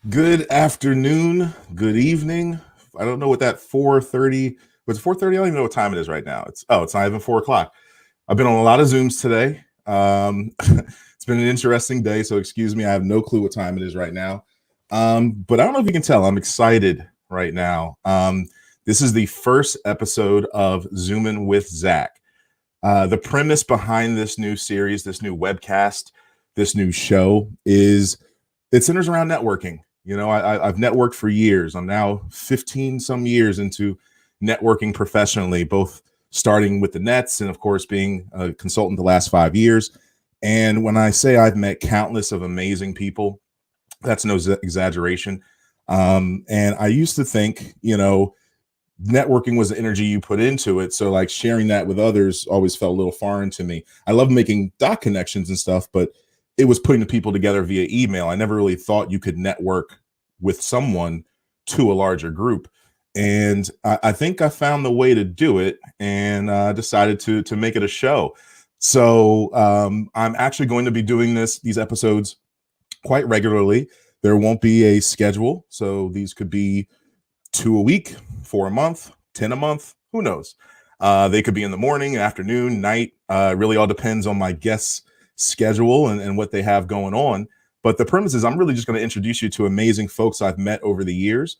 Good afternoon, good evening. I don't know what that 4:30 was. 4:30. I don't even know what time it is right now. It's not even 4 o'clock. I've been on a lot of Zooms today. It's been an interesting day, so excuse me. I have no clue what time it is right now. But I don't know if you can tell. I'm excited right now. This is the first episode of Zoomin with Zack. The premise behind this new series, this new webcast, this new show is it centers around networking. I've networked for years. I'm now 15 some years into networking professionally, both starting with the Nets and, of course, being a consultant the last 5 years. And when I say I've met countless of amazing people, that's no exaggeration. And I used to think, networking was the energy you put into it. So, like, sharing that with others always felt a little foreign to me. I love making dot connections and stuff, but it was putting the people together via email. I never really thought you could network with someone to a larger group. And I think I found the way to do it, and decided to make it a show. So I'm actually going to be doing these episodes quite regularly. There won't be a schedule, so these could be 2 a week, 4 a month, 10 a month. Who knows? They could be in the morning, afternoon, night. It really all depends on my guests' schedule and what they have going on. But the premise is I'm really just going to introduce you to amazing folks I've met over the years,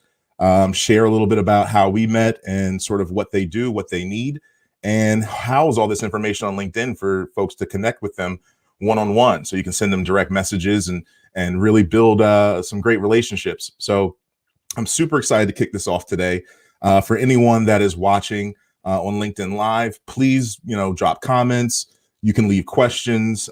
share a little bit about how we met and sort of what they do, what they need, and house all this information on LinkedIn for folks to connect with them one-on-one. So you can send them direct messages and really build some great relationships. So I'm super excited to kick this off today. For anyone that is watching on LinkedIn Live, please, drop comments. You can leave questions.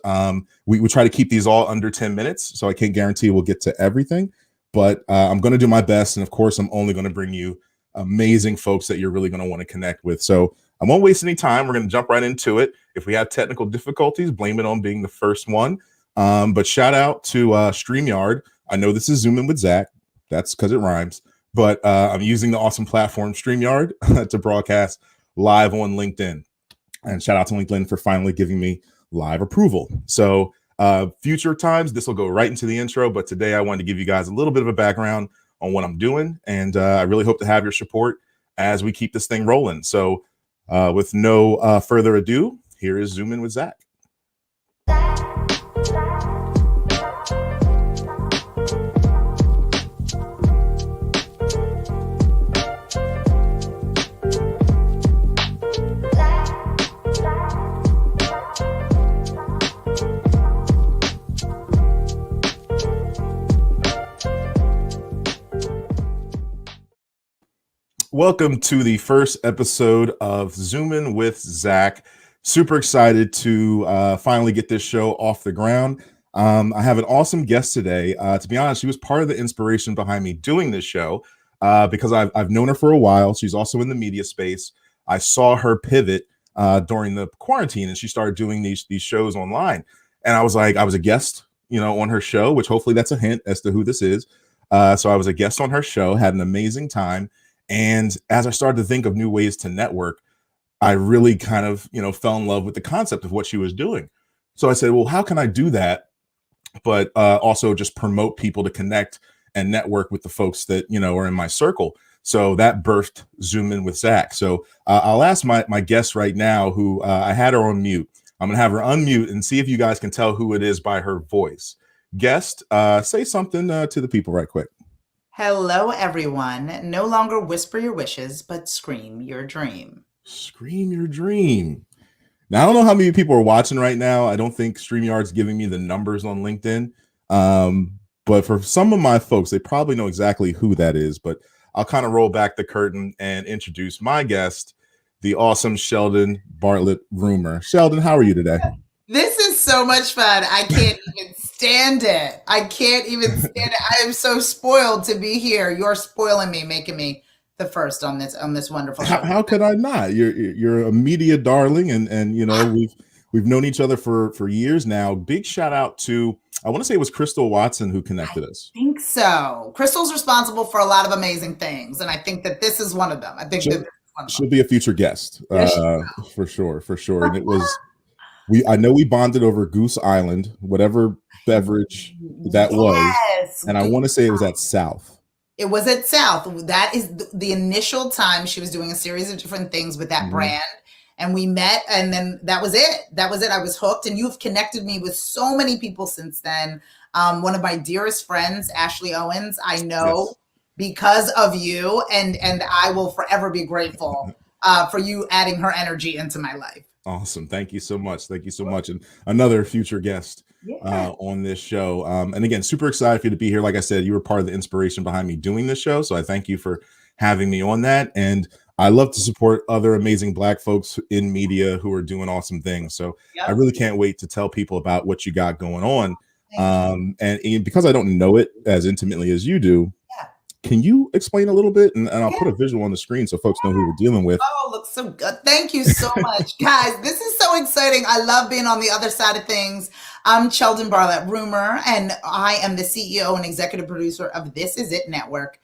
We try to keep these all under 10 minutes, so I can't guarantee we'll get to everything, but I'm going to do my best. And of course, I'm only going to bring you amazing folks that you're really going to want to connect with. So I won't waste any time. We're going to jump right into it. If we have technical difficulties, blame it on being the first one. But shout out to StreamYard. I know this is Zoomin with Zack. That's because it rhymes. But I'm using the awesome platform StreamYard to broadcast live on LinkedIn. And shout out to LinkedIn for finally giving me live approval. So future times, this will go right into the intro. But today I wanted to give you guys a little bit of a background on what I'm doing. And I really hope to have your support as we keep this thing rolling. So with no further ado, here is Zoomin with Zack. Welcome to the first episode of Zoomin with Zack. Super excited to finally get this show off the ground. I have an awesome guest today. To be honest, she was part of the inspiration behind me doing this show because I've known her for a while. She's also in the media space. I saw her pivot during the quarantine, and she started doing these shows online. And I was a guest, on her show, which hopefully that's a hint as to who this is. So I was a guest on her show, had an amazing time. And as I started to think of new ways to network, I really kind of, fell in love with the concept of what she was doing. So I said, well, how can I do that, but also just promote people to connect and network with the folks that, are in my circle. So that birthed Zoomin with Zack. So I'll ask my guest right now, who I had her on mute. I'm going to have her unmute and see if you guys can tell who it is by her voice. Guest, say something to the people right quick. Hello, everyone. No longer whisper your wishes, but scream your dream. Scream your dream. Now, I don't know how many people are watching right now. I don't think StreamYard's giving me the numbers on LinkedIn. But for some of my folks, they probably know exactly who that is. But I'll kind of roll back the curtain and introduce my guest, the awesome Cheldin Bartlett Rumer. Cheldin, how are you today? This is so much fun. I can't even stand it. I can't even stand it. I am so spoiled to be here. You're spoiling me, making me the first on this wonderful show. How could I not? You're a media darling, and we've known each other for years now. Big shout out to, I want to say it was Crystal Watson who connected us. I think so. Crystal's responsible for a lot of amazing things, and I think that this is one of them. I think she'll be a future guest, for sure. And it was. I know we bonded over Goose Island, whatever beverage that was. And I want to say it was at South. It was at South. That is the initial time she was doing a series of different things with that brand. And we met, and then that was it. That was it. I was hooked, and you've connected me with so many people since then. One of my dearest friends, Ashley Owens, I know because of you, and I will forever be grateful for you adding her energy into my life. Awesome. Thank you so much. Thank you so much. And another future guest on this show. And again, super excited for you to be here. Like I said, you were part of the inspiration behind me doing this show. So I thank you for having me on that. And I love to support other amazing Black folks in media who are doing awesome things. So I really can't wait to tell people about what you got going on. And because I don't know it as intimately as you do, can you explain a little bit? And I'll put a visual on the screen so folks know who we're dealing with. Oh, looks so good. Thank you so much. Guys, this is so exciting. I love being on the other side of things. I'm Cheldin at Rumer, and I am the CEO and executive producer of This Is It Network.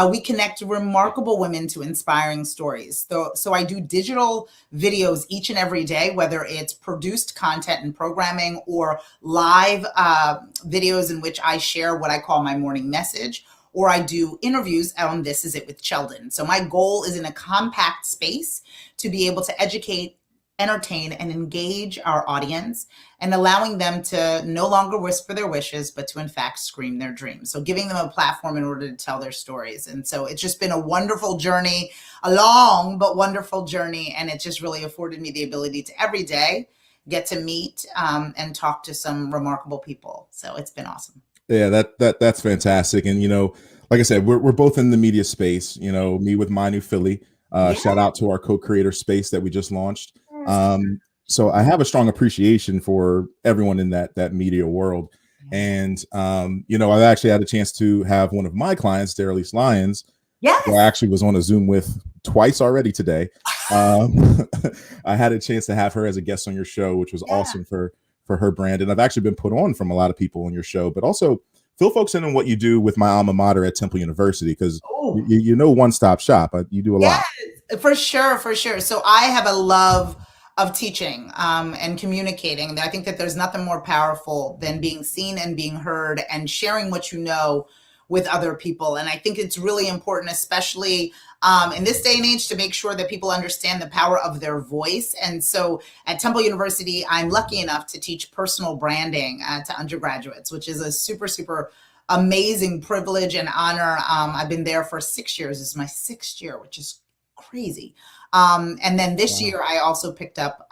We connect remarkable women to inspiring stories. So I do digital videos each and every day, whether it's produced content and programming or live videos in which I share what I call my morning message, or I do interviews on This Is It with Cheldin. So my goal is in a compact space to be able to educate, entertain, and engage our audience, and allowing them to no longer whisper their wishes, but to in fact scream their dreams. So giving them a platform in order to tell their stories. And so it's just been a wonderful journey, a long but wonderful journey. And it just really afforded me the ability to every day get to meet and talk to some remarkable people. So it's been awesome. Yeah, that's fantastic. And, like I said, we're both in the media space, me with My New Philly. Shout out to our co-creator space that we just launched. So I have a strong appreciation for everyone in that media world. And, I've actually had a chance to have one of my clients, Darylise Lyons, who I actually was on a Zoom with twice already today. I had a chance to have her as a guest on your show, which was awesome for her brand. And I've actually been put on from a lot of people on your show, but also fill folks in on what you do with my alma mater at Temple University, because one-stop shop. You do a lot. For sure. So I have a love of teaching and communicating. I think that there's nothing more powerful than being seen and being heard and sharing what you know with other people. And I think it's really important, especially in this day and age, to make sure that people understand the power of their voice. And so at Temple University, I'm lucky enough to teach personal branding to undergraduates, which is a super, super amazing privilege and honor. I've been there for 6 years. This is my 6th year, which is crazy. And then this year, I also picked up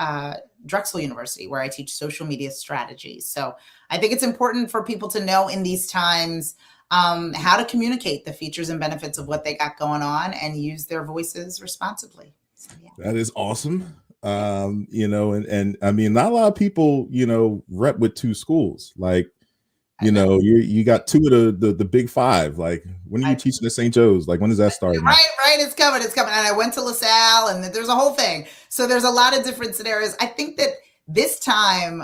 Drexel University, where I teach social media strategy. So I think it's important for people to know in these times how to communicate the features and benefits of what they got going on and use their voices responsibly. So, that is awesome. And I mean, not a lot of people, rep with 2 schools. Like, you got 2 of the big 5. Like, when are you teaching at St. Joe's? Like, when does that start? Right. It's coming. And I went to LaSalle, and there's a whole thing. So there's a lot of different scenarios. I think that this time,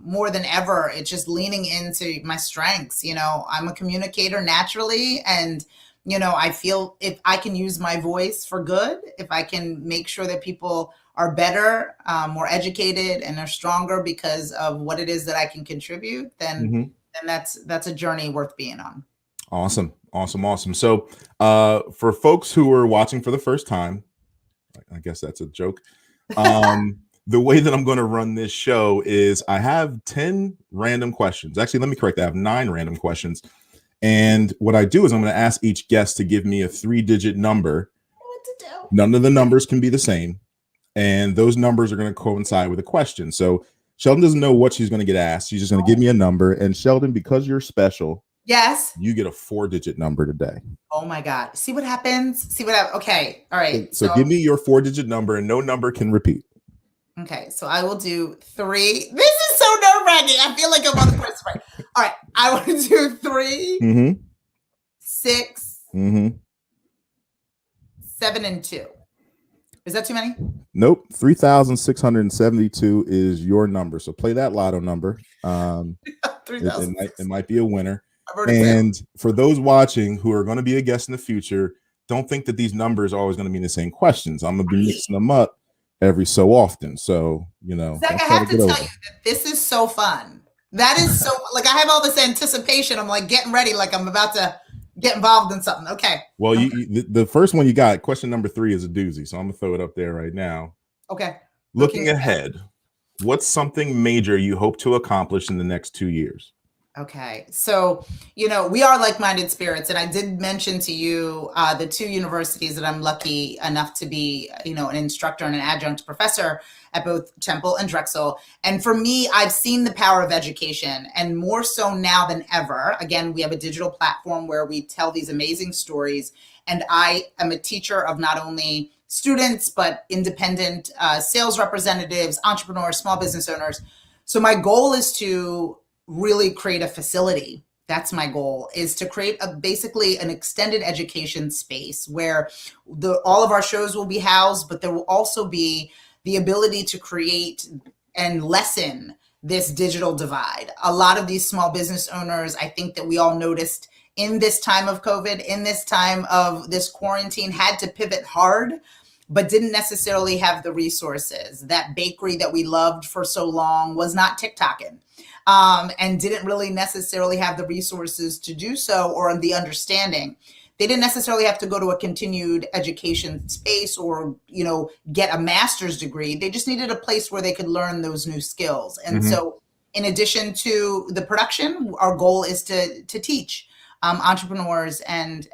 more than ever, it's just leaning into my strengths. I'm a communicator naturally. And, I feel if I can use my voice for good, if I can make sure that people are better, more educated, and are stronger because of what it is that I can contribute, then that's a journey worth being on. Awesome. So for folks who are watching for the first time, I guess that's a joke. The way that I'm going to run this show is I have 10 random questions. Actually, let me correct that. I have 9 random questions. And what I do is I'm going to ask each guest to give me a 3-digit number. What to do? None of the numbers can be the same. And those numbers are going to coincide with a question. So Cheldin doesn't know what she's going to get asked. She's just going to give me a number. And Cheldin, because you're special, you get a 4-digit number today. Oh my God. See what happens? Okay. All right. So give me your 4-digit number, and no number can repeat. Okay, so I will do 3. This is so nerve-wracking. I feel like I'm on the first part. All right, I want to do 3, 6, 7, and 2. Is that too many? Nope. 3,672 is your number. So play that lotto number. It might be a winner. And for those watching who are going to be a guest in the future, don't think that these numbers are always going to mean the same questions. I'm going to be mixing them up. every so often. So, Zack, I have to tell you that this is so fun. That is so, like, I have all this anticipation. I'm like getting ready, like I'm about to get involved in something. Okay. Well, the first one you got, question number 3 is a doozy, so I'm gonna throw it up there right now. Okay. Looking ahead, what's something major you hope to accomplish in the next 2 years? Okay. So, we are like-minded spirits. And I did mention to you the 2 universities that I'm lucky enough to be, an instructor and an adjunct professor at both Temple and Drexel. And for me, I've seen the power of education, and more so now than ever. Again, we have a digital platform where we tell these amazing stories. And I am a teacher of not only students, but independent sales representatives, entrepreneurs, small business owners. So my goal is to really create a facility. That's my goal, is to create basically an extended education space where all of our shows will be housed, but there will also be the ability to create and lessen this digital divide. A lot of these small business owners, I think that we all noticed in this time of COVID, in this time of this quarantine, had to pivot hard, but didn't necessarily have the resources. That bakery that we loved for so long was not TikToking. And didn't really necessarily have the resources to do so, or the understanding. They didn't necessarily have to go to a continued education space or, get a master's degree. They just needed a place where they could learn those new skills. And so in addition to the production, our goal is to teach entrepreneurs and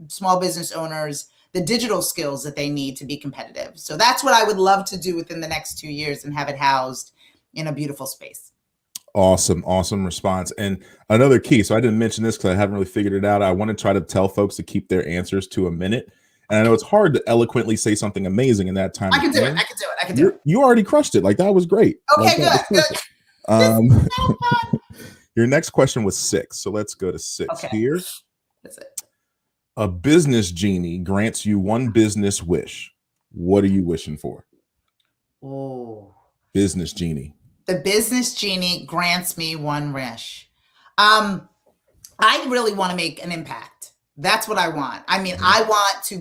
small business owners the digital skills that they need to be competitive. So that's what I would love to do within the next 2 years, and have it housed in a beautiful space. Awesome response. And another key, so I didn't mention this because I haven't really figured it out. I want to try to tell folks to keep their answers to a minute. And I know it's hard to eloquently say something amazing in that time. I can do it. You already crushed it. Like, that was great. Okay, good. Your next question was 6. So let's go to 6 here. That's it. A business genie grants you one business wish. What are you wishing for? Oh, business genie. The business genie grants me one wish. I really want to make an impact. That's what I want. I mean, I want to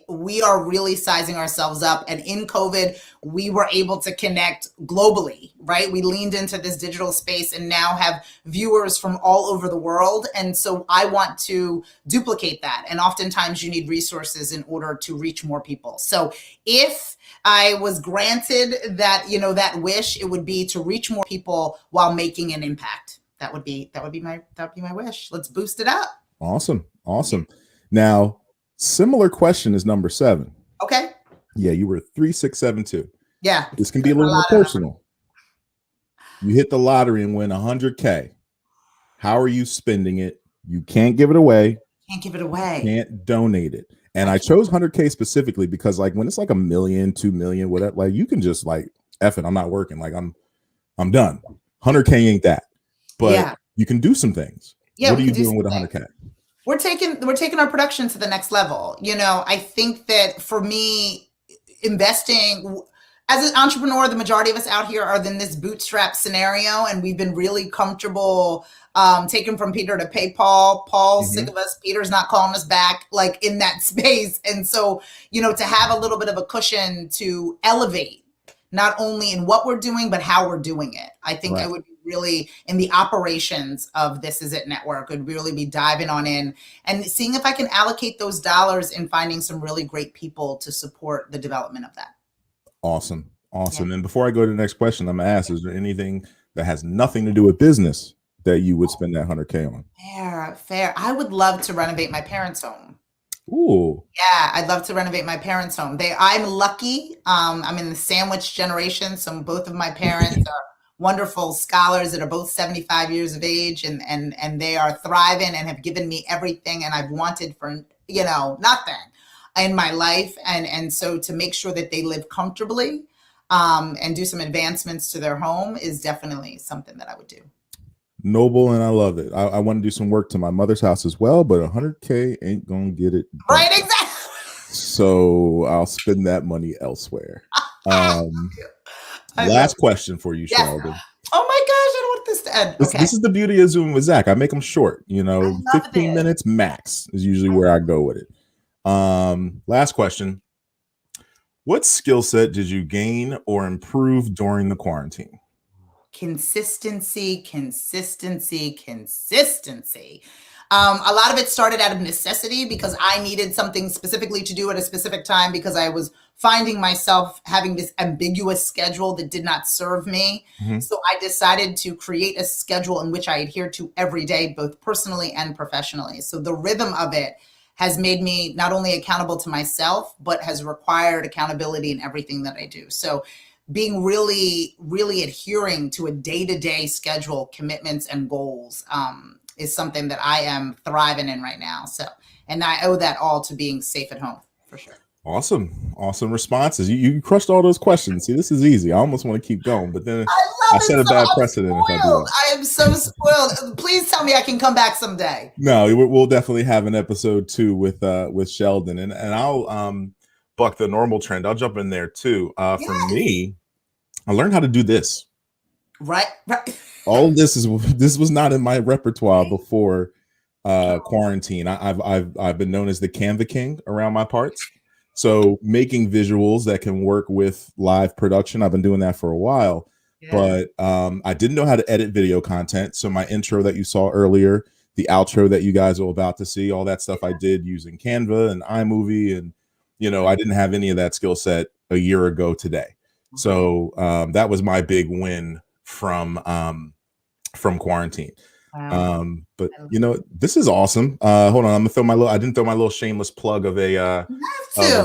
we are really sizing ourselves up. And in COVID, we were able to connect globally, right? We leaned into this digital space and now have viewers from all over the world. And so I want to duplicate that. And oftentimes you need resources in order to reach more people. So if I was granted that, that wish, it would be to reach more people while making an impact. That would be my wish. Let's boost it up. Awesome. Now, similar question is number 7. Okay. Yeah, you were 3672. Yeah. This can be a little more personal. You hit the lottery and win 100K. How are you spending it? You can't give it away. Can't donate it. And I chose 100K specifically because, like, when it's like $1 million, $2 million, whatever, like, you can just like, F it, I'm not working. Like, I'm done. 100K ain't that. But you can do some things. Yeah, what are you doing with 100K? We're taking our production to the next level. I think that for me, investing as an entrepreneur, the majority of us out here are in this bootstrap scenario, and we've been really comfortable taking from Peter to pay Paul. Paul's sick of us. Peter's not calling us back, like, in that space. And so, to have a little bit of a cushion to elevate, not only in what we're doing, but how we're doing it. I think I would be really in the operations of This Is It Network, would really be diving on in and seeing if I can allocate those dollars and finding some really great people to support the development of that. Awesome. Yeah. And before I go to the next question, I'm going to ask, is there anything that has nothing to do with business that you would spend that 100K on? Fair. I would love to renovate my parents' home. Ooh. Yeah, I'd love to renovate my parents' home. I'm lucky. I'm in the sandwich generation. So both of my parents are wonderful scholars that are both 75 years of age, and they are thriving and have given me everything and I've wanted for, nothing in my life. And so to make sure that they live comfortably and do some advancements to their home is definitely something that I would do. Noble, and I love it. I want to do some work to my mother's house as well, but 100K ain't gonna get it done. Right, exactly. So I'll spend that money elsewhere. Last question for you, Cheldin. Oh my gosh, I don't want this to end. This is the beauty of Zooming with Zack. I make them short. 15 minutes max is usually where I go with it. Last question. What skill set did you gain or improve during the quarantine? consistency, consistency, consistency. A lot of it started out of necessity because I needed something specifically to do at a specific time because I was finding myself having this ambiguous schedule that did not serve me. Mhm. So I decided to create a schedule in which I adhere to every day, both personally and professionally. So the rhythm of it has made me not only accountable to myself, but has required accountability in everything that I do. So being really, really adhering to a day-to-day schedule, commitments and goals is something that I am thriving in right now. So, and I owe that all to being safe at home for sure. Awesome responses. You crushed all those questions. See, this is easy. I almost want to keep going, but then I set a bad precedent if I do that. I am so spoiled. Please tell me I can come back someday. No, we'll definitely have an episode 2 with Cheldin, and I'll buck the normal trend. I'll jump in there too. For me, I learned how to do this. Right. All of this was not in my repertoire before quarantine. I've been known as the Canva King around my parts. So making visuals that can work with live production, I've been doing that for a while. But I didn't know how to edit video content. So my intro that you saw earlier, the outro that you guys are about to see, all that stuff I did using Canva and iMovie, and I didn't have any of that skill set a year ago today. So that was my big win from quarantine. Wow. But this is awesome. Hold on, I'm gonna throw I didn't throw my little shameless plug of a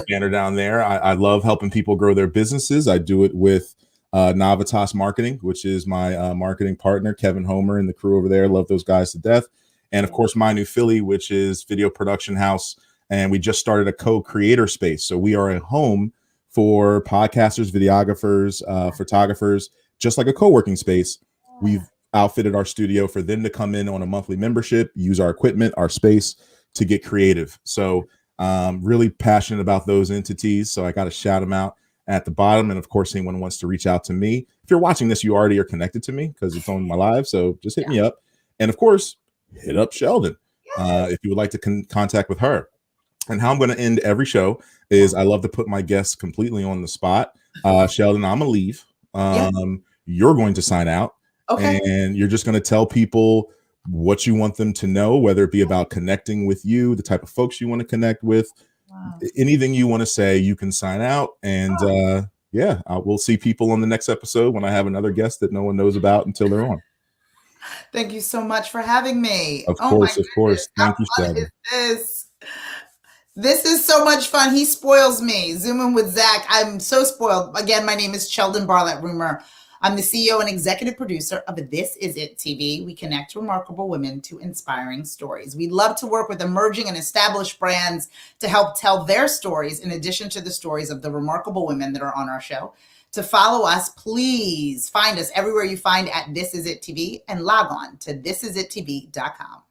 banner down there. I love helping people grow their businesses. I do it with Navitas Marketing, which is my marketing partner, Kevin Homer and the crew over there. Love those guys to death. And of course, my new Philly, which is Video Production House. And we just started a co-creator space. So we are a home for podcasters, videographers, photographers, just like a co-working space. We've outfitted our studio for them to come in on a monthly membership, use our equipment, our space to get creative. So really passionate about those entities. So I got to shout them out at the bottom. And of course, anyone wants to reach out to me. If you're watching this, you already are connected to me because it's on my live. So just hit me up. And of course, hit up Cheldin if you would like to contact with her. And how I'm going to end every show is I love to put my guests completely on the spot. Cheldin, I'm going to leave. You're going to sign out. Okay. And you're just going to tell people what you want them to know, whether it be about connecting with you, the type of folks you want to connect with, anything you want to say, you can sign out. And we'll see people on the next episode when I have another guest that no one knows about until they're on. Thank you so much for having me. Of course. Thank you, Cheldin. This is so much fun. He spoils me. Zoomin with Zack. I'm so spoiled. Again, my name is Cheldin Barlett Rumer. I'm the CEO and executive producer of This Is It TV. We connect remarkable women to inspiring stories. We love to work with emerging and established brands to help tell their stories in addition to the stories of the remarkable women that are on our show. To follow us, please find us everywhere you find at This Is It TV and log on to thisisItTV.com.